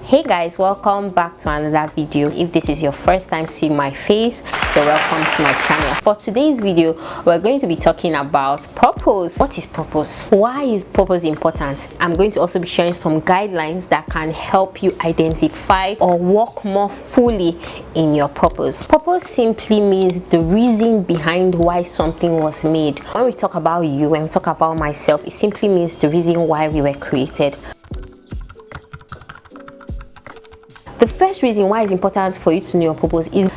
Hey guys, welcome back to another video. If this is your first time seeing my face, you're welcome to my channel. For today's video, we're going to be talking about purpose. What is purpose? Why is purpose important? I'm going to also be sharing some guidelines that can help you identify or walk more fully in your purpose. Purpose simply means the reason behind why something was made. When we talk about you, when we talk about myself, it simply means the reason why we were created. The first reason why it's important for you to know your purpose is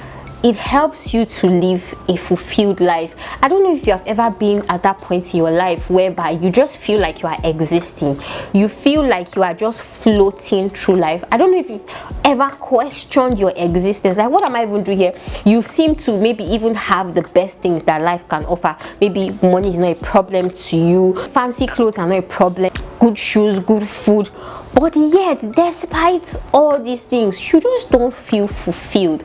it helps you to live a fulfilled life. I don't know if you have ever been at that point in your life whereby you just feel like you are existing. You feel like you are just floating through life. I don't know if you've ever questioned your existence. Like, what am I even doing here? You seem to maybe even have the best things that life can offer. Maybe money is not a problem to you. Fancy clothes are not a problem. Good shoes, good food. But yet, despite all these things, you just don't feel fulfilled.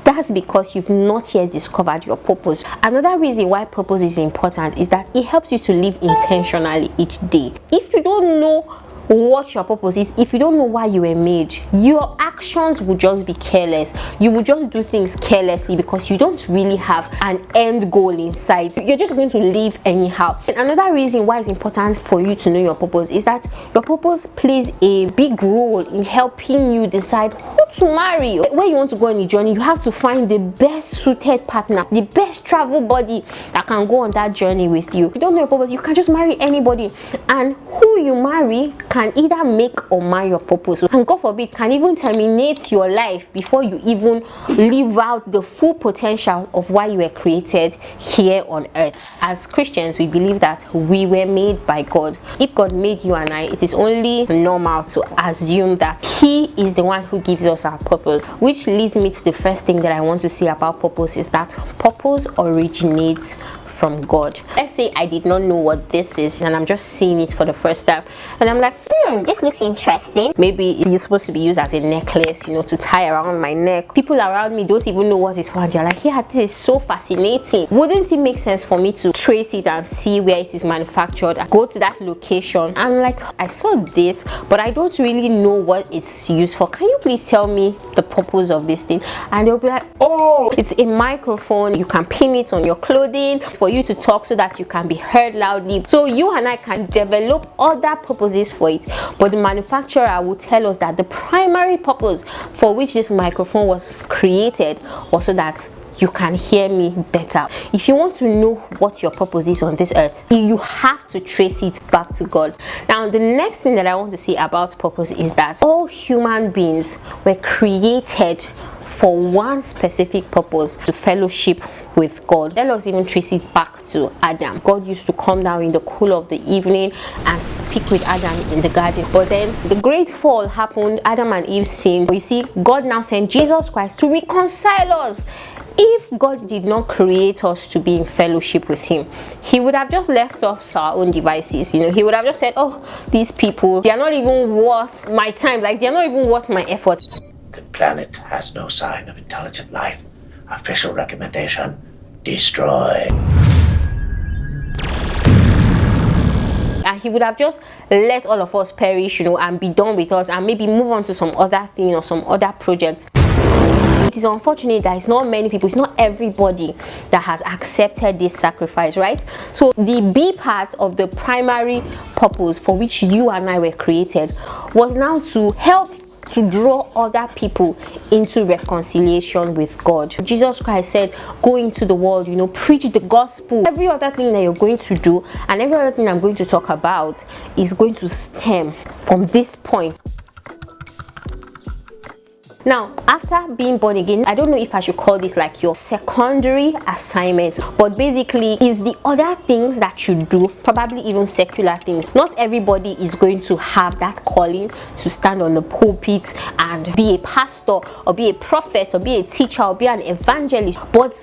That's because you've not yet discovered your purpose. Another reason why purpose is important is that it helps you to live intentionally each day. If you don't know what your purpose is, if you don't know why you were made, your actions will just be careless. You will just do things carelessly because you don't really have an end goal in sight. You're just going to live anyhow. And another reason why it's important for you to know your purpose is that your purpose plays a big role in helping you decide who to marry. When you want to go on a journey, you have to find the best suited partner, the best travel buddy that can go on that journey with you. If you don't know your purpose, you can just marry anybody, and who you marry can either make or mar your purpose, and God forbid can even terminate your life before you even live out the full potential of why you were created here on earth. As Christians, we believe that we were made by God. If God made you and I, it is only normal to assume that He is the one who gives us our purpose, which leads me to the first thing that I want to say about purpose is that purpose originates from God. Let's say I did not know what this is and I'm just seeing it for the first time and I'm like, this looks interesting. Maybe it's supposed to be used as a necklace, you know, to tie around my neck. People around me don't even know what it's for and they're like, yeah, this is so fascinating. Wouldn't it make sense for me to trace it and see where it is manufactured? I go to that location. I'm like, I saw this, but I don't really know what it's used for. Can you please tell me the purpose of this thing? And they'll be like, oh, it's a microphone. You can pin it on your clothing. It's for you to talk so that you can be heard loudly. So you and I can develop other purposes for it, but the manufacturer will tell us that the primary purpose for which this microphone was created was so that you can hear me better. If you want to know what your purpose is on this earth, you have to trace it back to God. Now, the next thing that I want to say about purpose is that all human beings were created for one specific purpose: to fellowship with God. Let us even trace it back to Adam. God used to come down in the cool of the evening and speak with Adam in the garden. But then the great fall happened. Adam and Eve sinned. You see, God now sent Jesus Christ to reconcile us. If God did not create us to be in fellowship with Him, He would have just left us our own devices. You know, He would have just said, oh, these people, they are not even worth my time. Like, they are not even worth my effort. The planet has no sign of intelligent life. Official recommendation: destroy. And He would have just let all of us perish, you know, and be done with us and maybe move on to some other thing or some other project. It is unfortunate that it's not many people, it's not everybody that has accepted this sacrifice, right? So the B part of the primary purpose for which you and I were created was now to help to draw other people into reconciliation with God. Jesus Christ said, go into the world, you know, preach the gospel. Every other thing that you're going to do and every other thing I'm going to talk about is going to stem from this point. Now, after being born again, I don't know if I should call this like your secondary assignment, but basically is the other things that you do, probably even secular things. Not everybody is going to have that calling to stand on the pulpit and be a pastor or be a prophet or be a teacher or be an evangelist, but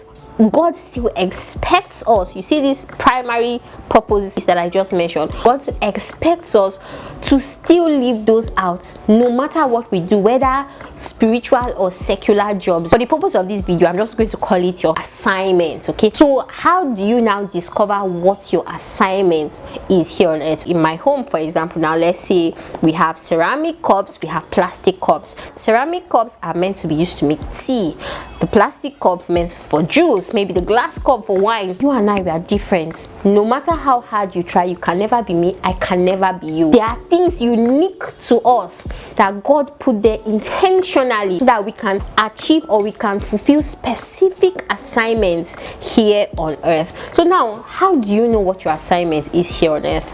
God still expects us. You see these primary purposes that I just mentioned. God expects us to still live those out no matter what we do, whether spiritual or secular jobs. For the purpose of this video, I'm just going to call it your assignment. Okay, so how do you now discover what your assignment is here on earth? In my home, for example, now let's say we have ceramic cups, we have plastic cups. Ceramic cups are meant to be used to make tea. The plastic cup meant for juice, maybe the glass cup for wine. You and I, we are different. No matter how hard you try, you can never be me, I can never be you. There are things unique to us that God put there intentionally so that we can achieve or we can fulfill specific assignments here on earth. So now, how do you know what your assignment is here on earth?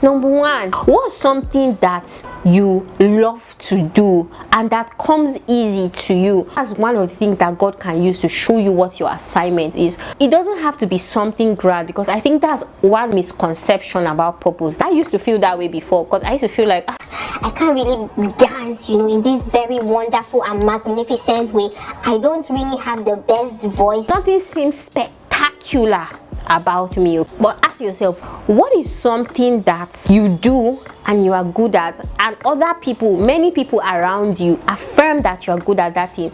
Number one, what's something that you love to do and that comes easy to you? That's one of the things that God can use to show you what your assignment is. It doesn't have to be something grand, because I think that's one misconception about purpose. I used to feel that way before, because I used to feel like I can't really dance, in this very wonderful and magnificent way. I don't really have the best voice. Nothing seems spectacular about me. But ask yourself, what is something that you do and you are good at, and other people, many people around you affirm that you are good at that thing,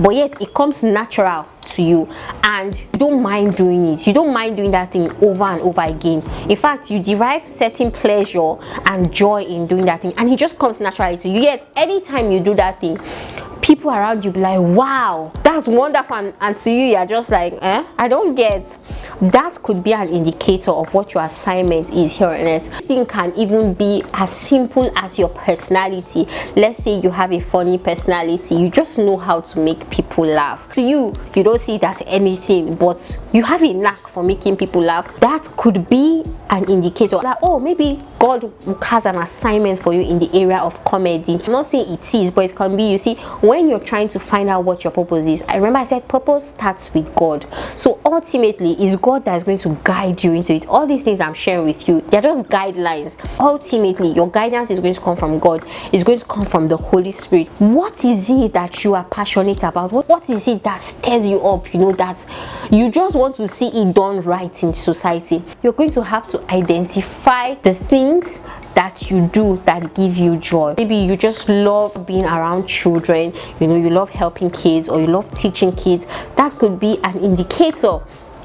but yet it comes natural to you and you don't mind doing it. You don't mind doing that thing over and over again. In fact, you derive certain pleasure and joy in doing that thing, and it just comes naturally to you. Yet anytime you do that thing, people around you be like, wow, that's wonderful, and to you, you're just like, I don't get. That could be an indicator of what your assignment is here on earth. Thing can even be as simple as your personality. Let's say you have a funny personality, you just know how to make people laugh. To you, you don't see it as anything, but you have a knack for making people laugh. That could be an indicator that, oh, maybe God has an assignment for you in the area of comedy. I'm not saying it is, but it can be. You see, when you're trying to find out what your purpose is, I remember I said purpose starts with God. So ultimately, it's God that is going to guide you into it. All these things I'm sharing with you, they're just guidelines. Ultimately, your guidance is going to come from God. It's going to come from the Holy Spirit. What is it that you are passionate about? What is it that stirs you up? That you just want to see it done right in society. You're going to have to identify the things that you do that give you joy. Maybe you just love being around children, you love helping kids, or you love teaching kids. That could be an indicator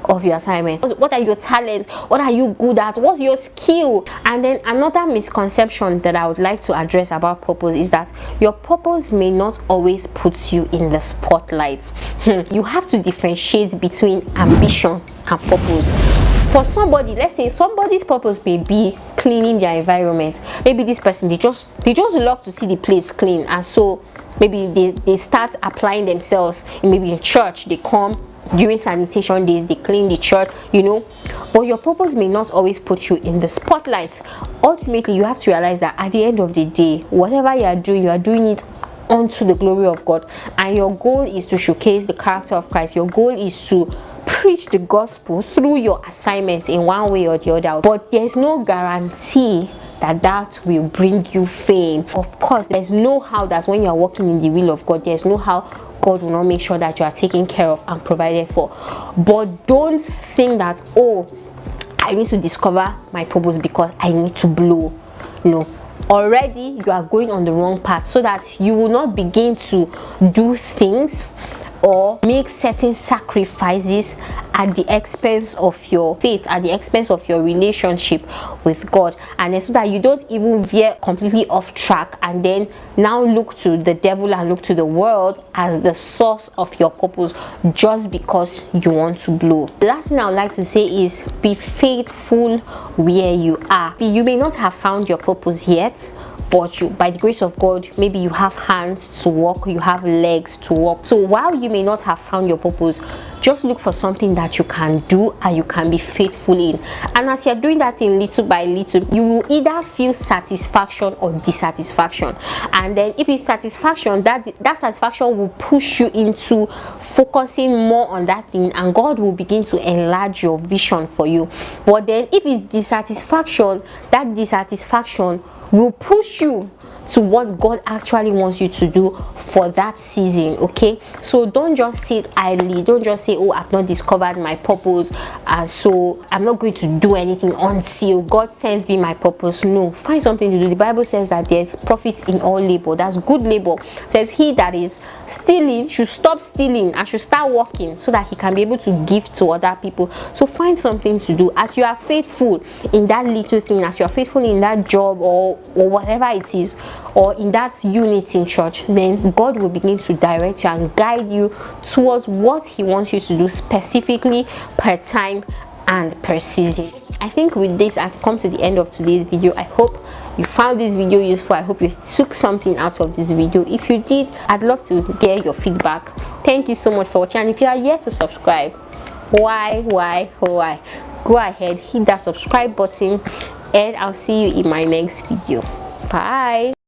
of your assignment. What are your talents? What are you good at? What's your skill? And then another misconception that I would like to address about purpose is that your purpose may not always put you in the spotlight. You have to differentiate between ambition and purpose. For somebody, let's say somebody's purpose may be cleaning their environment. Maybe this person, they just love to see the place clean, and so maybe they start applying themselves maybe in church. They come during sanitation days, they clean the church, but your purpose may not always put you in the spotlight. Ultimately, you have to realize that at the end of the day, whatever you are doing it unto the glory of God, and your goal is to showcase the character of Christ. Your goal is to preach the gospel through your assignment in one way or the other. But there's no guarantee that will bring you fame. Of course, there's no how that when you're walking in the will of God, there's no how God will not make sure that you are taken care of and provided for. But don't think that, oh, I need to discover my purpose because I need to blow. No, already you are going on the wrong path, so that you will not begin to do things or make certain sacrifices at the expense of your faith, at the expense of your relationship with God, and so that you don't even veer completely off track and then now look to the devil and look to the world as the source of your purpose just because you want to blow. The last thing I would like to say is be faithful where you are. You may not have found your purpose yet, but you, by the grace of God, maybe you have hands to walk, you have legs to walk. So while you may not have found your purpose, just look for something that you can do and you can be faithful in. And as you're doing that thing little by little, you will either feel satisfaction or dissatisfaction. And then if it's satisfaction, that satisfaction will push you into focusing more on that thing, and God will begin to enlarge your vision for you. But then if it's dissatisfaction, that dissatisfaction will push you to what God actually wants you to do for that season. Okay, so don't just sit idly, don't just say, oh, I've not discovered my purpose and so I'm not going to do anything until God sends me my purpose. No, find something to do. The Bible says that there's profit in all labor. That's good labor. It says he that is stealing should stop stealing and should start working so that he can be able to give to other people. So find something to do. As you are faithful in that little thing, as you are faithful in that job or whatever it is, or in that unit in church, then God will begin to direct you and guide you towards what he wants you to do specifically per time and per season. I think with this I've come to the end of today's video. I hope you found this video useful. I hope you took something out of this video. If you did, I'd love to hear your feedback. Thank you so much for watching, and if you are yet to subscribe, why go ahead, hit that subscribe button, and I'll see you in my next video. Bye.